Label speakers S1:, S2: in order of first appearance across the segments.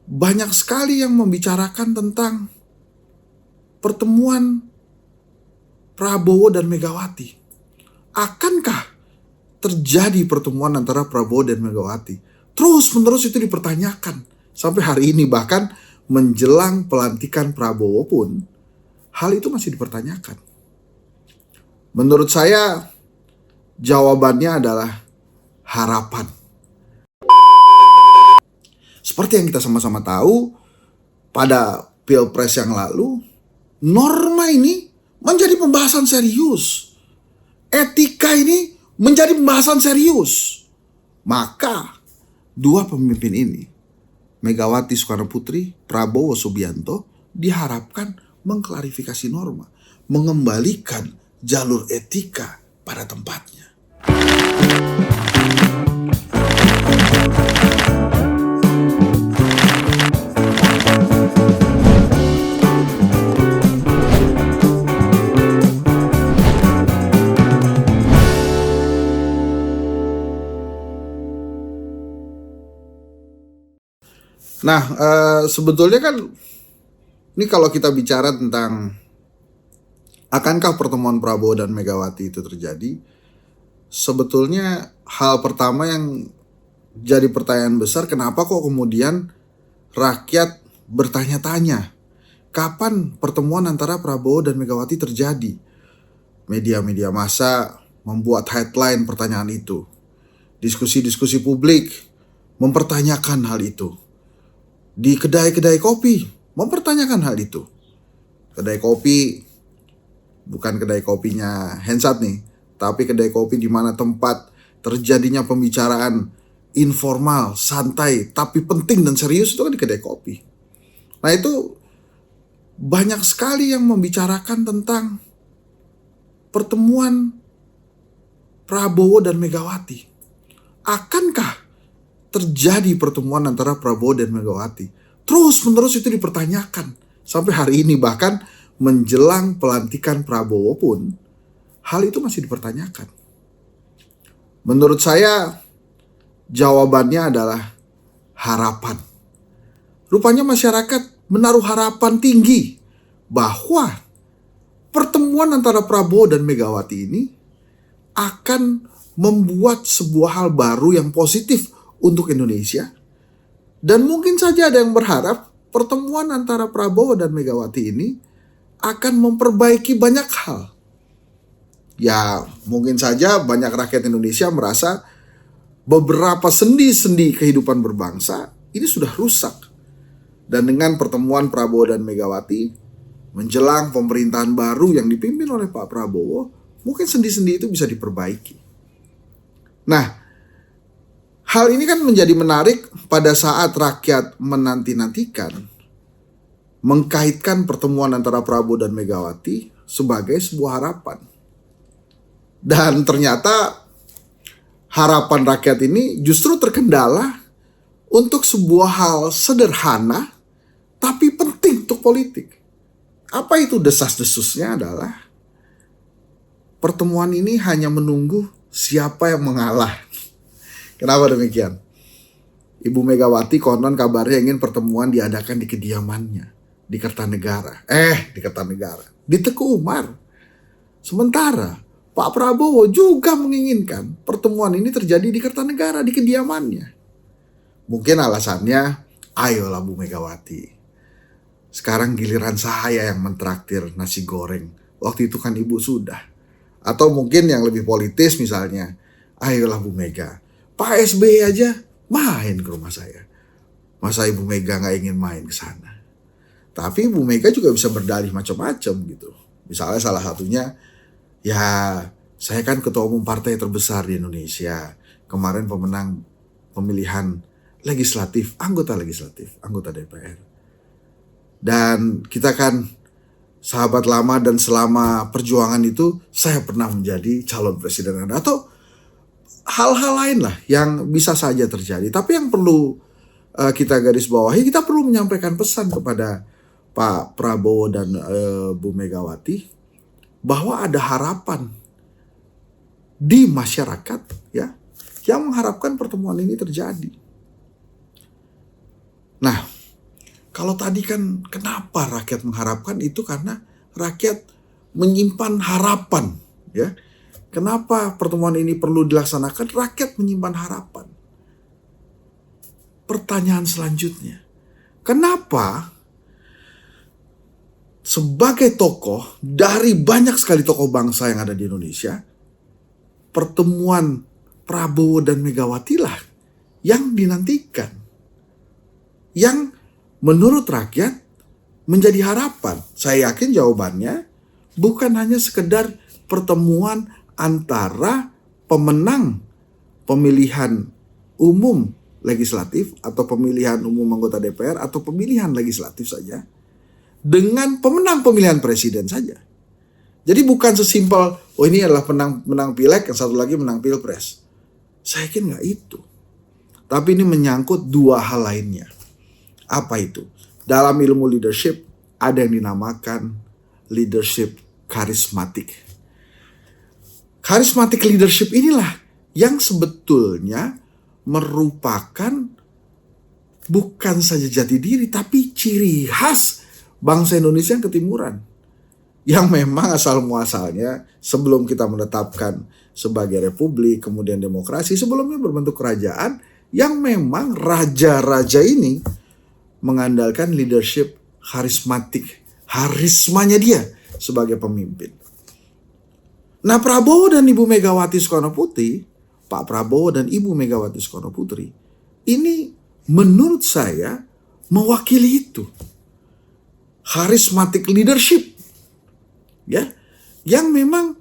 S1: banyak sekali yang membicarakan tentang pertemuan Prabowo dan Megawati. Akankah terjadi pertemuan antara Prabowo dan Megawati? Terus-menerus itu dipertanyakan sampai hari ini, bahkan menjelang pelantikan Prabowo pun hal itu masih dipertanyakan. Menurut saya jawabannya adalah harapan. Seperti yang kita sama-sama tahu, pada Pilpres yang lalu, norma ini menjadi pembahasan serius. Etika ini menjadi pembahasan serius. Maka, dua pemimpin ini, Megawati Soekarnoputri, Prabowo Subianto, diharapkan mengklarifikasi norma, mengembalikan jalur etika pada tempatnya. Nah, sebetulnya kan ini kalau kita bicara tentang akankah pertemuan Prabowo dan Megawati itu terjadi, sebetulnya hal pertama yang jadi pertanyaan besar, kenapa kok kemudian rakyat bertanya-tanya kapan pertemuan antara Prabowo dan Megawati terjadi? Media-media massa membuat headline pertanyaan itu. Diskusi-diskusi publik mempertanyakan hal itu. Di kedai-kedai kopi mempertanyakan hal itu. Kedai kopi, bukan kedai kopinya Hensat nih, tapi kedai kopi di mana tempat terjadinya pembicaraan informal, santai, tapi penting dan serius itu kan di kedai kopi. Nah itu banyak sekali yang membicarakan tentang pertemuan Prabowo dan Megawati. Akankah terjadi pertemuan antara Prabowo dan Megawati? Terus-menerus itu dipertanyakan sampai hari ini, bahkan menjelang pelantikan Prabowo pun hal itu masih dipertanyakan. Menurut saya jawabannya adalah harapan. Rupanya masyarakat menaruh harapan tinggi bahwa pertemuan antara Prabowo dan Megawati ini akan membuat sebuah hal baru yang positif untuk Indonesia. Dan mungkin saja ada yang berharap pertemuan antara Prabowo dan Megawati ini akan memperbaiki banyak hal. Ya, mungkin saja banyak rakyat Indonesia merasa beberapa sendi-sendi kehidupan berbangsa ini sudah rusak. Dan dengan pertemuan Prabowo dan Megawati menjelang pemerintahan baru yang dipimpin oleh Pak Prabowo, mungkin sendi-sendi itu bisa diperbaiki. Nah, hal ini kan menjadi menarik pada saat rakyat menanti-nantikan mengkaitkan pertemuan antara Prabowo dan Megawati sebagai sebuah harapan. Dan ternyata harapan rakyat ini justru terkendala untuk sebuah hal sederhana tapi penting untuk politik. Apa itu desas-desusnya adalah pertemuan ini hanya menunggu siapa yang mengalah. Kenapa demikian? Ibu Megawati konon kabarnya ingin pertemuan diadakan di kediamannya, di Kertanegara. Di Kertanegara, di Teguh Umar. Sementara Pak Prabowo juga menginginkan pertemuan ini terjadi di Kertanegara, di kediamannya. Mungkin alasannya, ayolah Bu Megawati, sekarang giliran saya yang mentraktir nasi goreng. Waktu itu kan Ibu sudah. Atau mungkin yang lebih politis misalnya, ayolah Bu Mega, Pak SBY aja main ke rumah saya. Masa Ibu Mega gak ingin main ke sana? Tapi Ibu Mega juga bisa berdalih macam-macam gitu. Misalnya salah satunya, ya saya kan ketua umum partai terbesar di Indonesia. Kemarin pemenang pemilihan legislatif, anggota DPR. Dan kita kan sahabat lama dan selama perjuangan itu saya pernah menjadi calon presiden. Atau hal-hal lain lah yang bisa saja terjadi. Tapi yang perlu kita garis bawahi, kita perlu menyampaikan pesan kepada Pak Prabowo dan Bu Megawati bahwa ada harapan di masyarakat ya yang mengharapkan pertemuan ini terjadi. Nah, Kalau tadi kan kenapa rakyat mengharapkan itu karena rakyat menyimpan harapan, ya. Kenapa pertemuan ini perlu dilaksanakan? Rakyat menyimpan harapan. Pertanyaan selanjutnya, kenapa sebagai tokoh dari banyak sekali tokoh bangsa yang ada di Indonesia, pertemuan Prabowo dan Megawati lah yang dinantikan, yang menurut rakyat menjadi harapan? Saya yakin jawabannya bukan hanya sekedar pertemuan antara pemenang pemilihan umum legislatif atau pemilihan umum anggota DPR atau pemilihan legislatif saja dengan pemenang pemilihan presiden saja. Jadi bukan sesimpel, oh ini adalah menang pileg, yang satu lagi menang pilpres. Saya yakin nggak itu. Tapi ini menyangkut dua hal lainnya. Apa itu? Dalam ilmu leadership ada yang dinamakan leadership karismatik. Karismatik leadership inilah yang sebetulnya merupakan bukan saja jati diri, tapi ciri khas bangsa Indonesia yang ketimuran. Yang memang asal muasalnya sebelum kita menetapkan sebagai republik, kemudian demokrasi, sebelumnya berbentuk kerajaan yang memang raja-raja ini mengandalkan leadership karismatik, harismanya dia sebagai pemimpin. Nah, Prabowo dan Ibu Megawati Soekarno Putri, Pak Prabowo dan Ibu Megawati Soekarno Putri, ini menurut saya mewakili itu. Charismatic leadership, ya, yang memang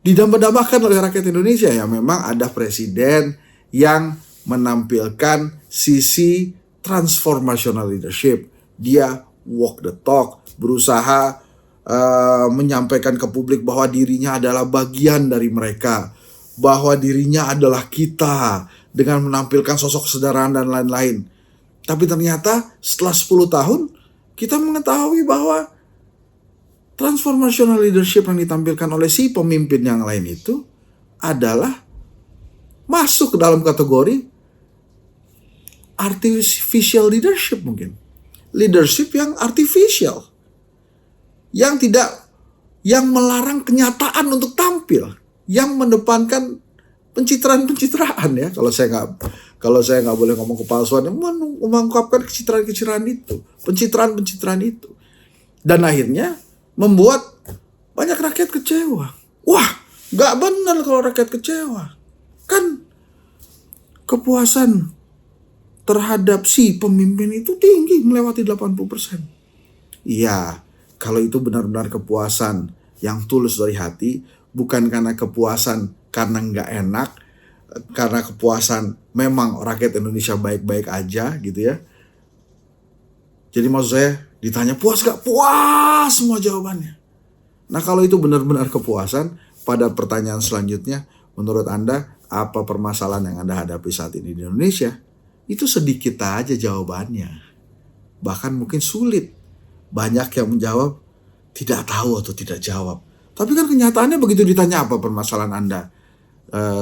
S1: didambakan oleh rakyat Indonesia. Ya, memang ada presiden yang menampilkan sisi transformational leadership. Dia walk the talk, berusaha menyampaikan ke publik bahwa dirinya adalah bagian dari mereka, bahwa dirinya adalah kita, dengan menampilkan sosok kesederhanaan dan lain-lain. Tapi ternyata setelah 10 tahun kita mengetahui bahwa transformational leadership yang ditampilkan oleh si pemimpin yang lain itu adalah masuk ke dalam kategori artificial leadership mungkin. Leadership yang artificial. Yang melarang kenyataan untuk tampil. Yang mendepankan pencitraan ya. Kalau saya nggak boleh ngomong kepalsuan, mengungkapkan kecitraan itu, pencitraan itu. Dan akhirnya membuat banyak rakyat kecewa. Wah, nggak benar kalau rakyat kecewa. Kan kepuasan terhadap si pemimpin itu tinggi, melewati 80%. Iya, kalau itu benar-benar kepuasan yang tulus dari hati, bukan karena kepuasan karena nggak enak, karena kepuasan memang rakyat Indonesia baik-baik aja gitu ya. Jadi maksud saya, ditanya puas gak? Puas semua jawabannya. Nah, kalau itu benar-benar kepuasan, pada pertanyaan selanjutnya, menurut Anda apa permasalahan yang Anda hadapi saat ini di Indonesia? Itu sedikit aja jawabannya. Bahkan mungkin sulit. Banyak yang menjawab tidak tahu atau tidak jawab. Tapi kan kenyataannya begitu ditanya apa permasalahan Anda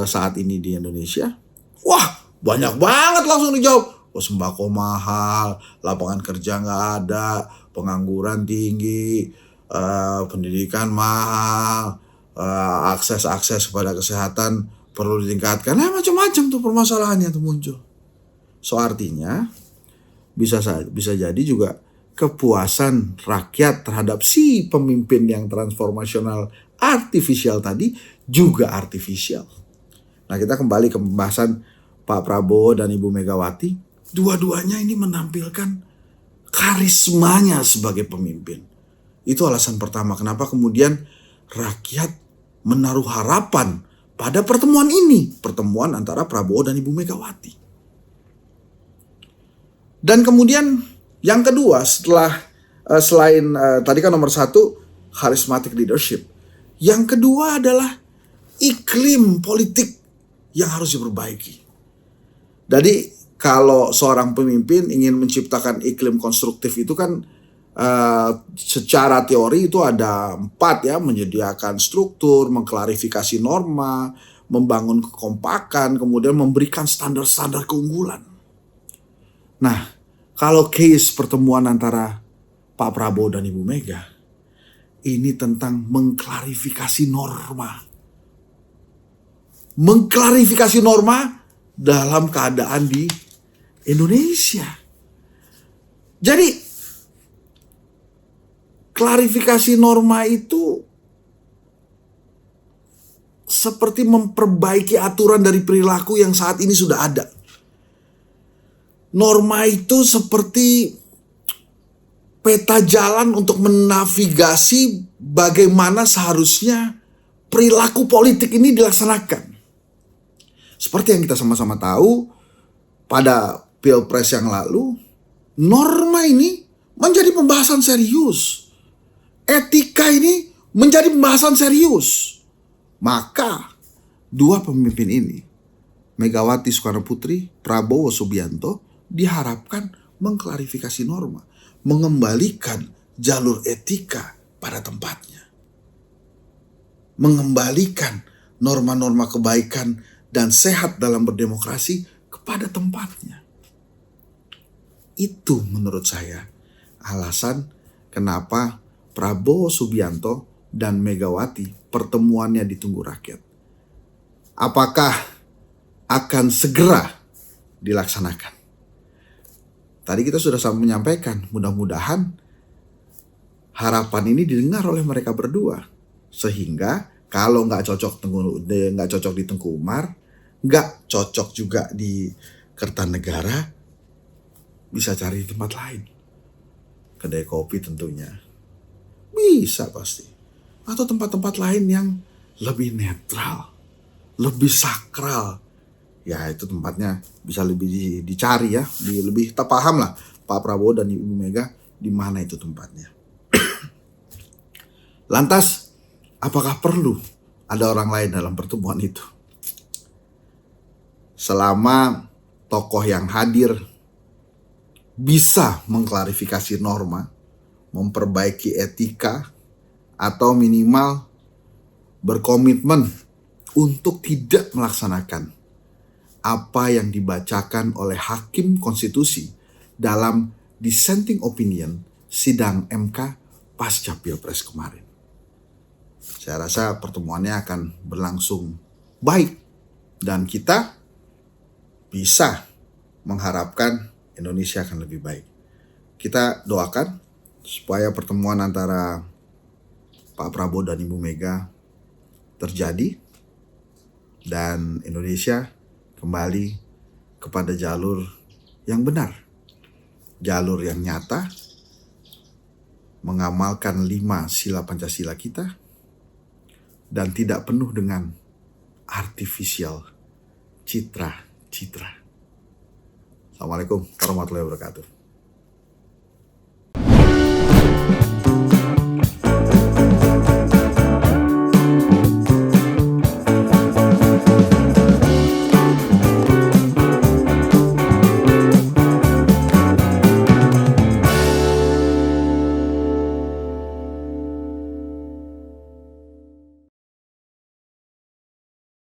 S1: saat ini di Indonesia, wah banyak banget langsung dijawab. Oh, sembako mahal, lapangan kerja nggak ada, pengangguran tinggi, pendidikan mahal, akses kepada kesehatan perlu ditingkatkan. Nah, macam-macam tuh permasalahannya tuh muncul. So artinya bisa jadi juga kepuasan rakyat terhadap si pemimpin yang transformasional artifisial tadi juga artifisial. Nah, kita kembali ke pembahasan Pak Prabowo dan Ibu Megawati. Dua-duanya ini menampilkan karismanya sebagai pemimpin. Itu alasan pertama kenapa kemudian rakyat menaruh harapan pada pertemuan ini. Pertemuan antara Prabowo dan Ibu Megawati. Dan kemudian yang kedua, selain tadi kan nomor 1 charismatic leadership, yang kedua adalah iklim politik yang harus diperbaiki. Jadi kalau seorang pemimpin ingin menciptakan iklim konstruktif itu kan secara teori itu ada 4 ya, menyediakan struktur, mengklarifikasi norma, membangun kekompakan, kemudian memberikan standar-standar keunggulan. Nah, Kalau case pertemuan antara Pak Prabowo dan Ibu Mega, ini tentang mengklarifikasi norma. Mengklarifikasi norma dalam keadaan di Indonesia. Jadi, klarifikasi norma itu seperti memperbaiki aturan dari perilaku yang saat ini sudah ada. Norma itu seperti peta jalan untuk menavigasi bagaimana seharusnya perilaku politik ini dilaksanakan. Seperti yang kita sama-sama tahu, pada Pilpres yang lalu, norma ini menjadi pembahasan serius. Etika ini menjadi pembahasan serius. Maka, dua pemimpin ini, Megawati Soekarnoputri, Prabowo Subianto, diharapkan mengklarifikasi norma, mengembalikan jalur etika pada tempatnya, mengembalikan norma-norma kebaikan dan sehat dalam berdemokrasi kepada tempatnya. Itu menurut saya alasan kenapa Prabowo Subianto dan Megawati pertemuannya ditunggu rakyat. Apakah akan segera dilaksanakan? Tadi kita sudah sama menyampaikan, mudah-mudahan harapan ini didengar oleh mereka berdua. Sehingga kalau nggak cocok di Tengku Umar, nggak cocok juga di Kertanegara, bisa cari di tempat lain. Kedai kopi tentunya. Bisa pasti. Atau tempat-tempat lain yang lebih netral, lebih sakral. Ya itu tempatnya bisa lebih dicari ya, lebih kita paham lah Pak Prabowo dan Ibu Mega di mana itu tempatnya. Lantas, apakah perlu ada orang lain dalam pertemuan itu? Selama tokoh yang hadir bisa mengklarifikasi norma, memperbaiki etika, atau minimal berkomitmen untuk tidak melaksanakan apa yang dibacakan oleh Hakim Konstitusi dalam dissenting opinion sidang MK pasca Pilpres kemarin. Saya rasa pertemuannya akan berlangsung baik dan kita bisa mengharapkan Indonesia akan lebih baik. Kita doakan supaya pertemuan antara Pak Prabowo dan Ibu Mega terjadi dan Indonesia kembali kepada jalur yang benar, jalur yang nyata, mengamalkan 5 sila Pancasila kita, dan tidak penuh dengan artificial citra. Assalamualaikum warahmatullahi wabarakatuh.